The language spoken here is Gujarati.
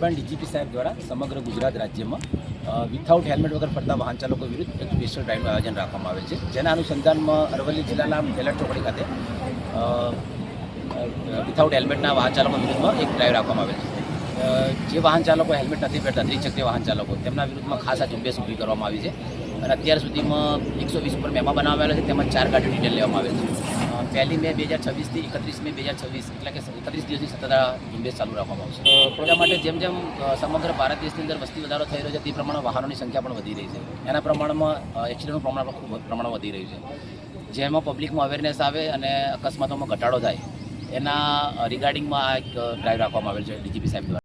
દરમિયાન ડીજીપી સાહેબ દ્વારા સમગ્ર ગુજરાત રાજ્યમાં વિથઆઉટ હેલ્મેટ વગર ફરતા વાહન ચાલકો વિરુદ્ધ એક સ્પેશિયલ ડ્રાઇવનું આયોજન રાખવામાં આવેલ છે, જેના અનુસંધાનમાં અરવલ્લી જિલ્લાના બેલટ ચોકડી ખાતે વિથઆઉટ હેલ્મેટના વાહન ચાલકો વિરુદ્ધમાં એક ડ્રાઇવ રાખવામાં આવેલ છે. જે વાહન ચાલકો હેલ્મેટ નથી પહેરતા, ત્રિચક્રીય વાહન ચાલકો, તેમના વિરુદ્ધમાં ખાસ આ ઝુંબેશ ઊભી કરવામાં આવી છે અને અત્યાર સુધીમાં 120 ઉપર મેમો બનાવવામાં આવેલા છે, તેમાં 4 ગાડીઓ ડિટેલ લેવામાં આવેલ છે. 1 મે 2026 થી 31 મે 2026 એટલે કે 31 દિવસની સતત આ ઝુંબેશ ચાલુ રાખવામાં આવશે. એટલા માટે જેમ જેમ સમગ્ર ભારત દેશની અંદર વસ્તી વધારો થઈ રહ્યો છે, તે પ્રમાણે વાહનોની સંખ્યા પણ વધી રહી છે. એના પ્રમાણમાં એક્સિડન્ટનું પ્રમાણ પણ ખૂબ પ્રમાણમાં વધી રહ્યું છે. જેમાં પબ્લિકમાં અવેરનેસ આવે અને અકસ્માતોમાં ઘટાડો થાય એના રિગાર્ડિંગમાં આ એક ડ્રાઈવ રાખવામાં આવેલ છે ડીજીપી સાહેબ દ્વારા.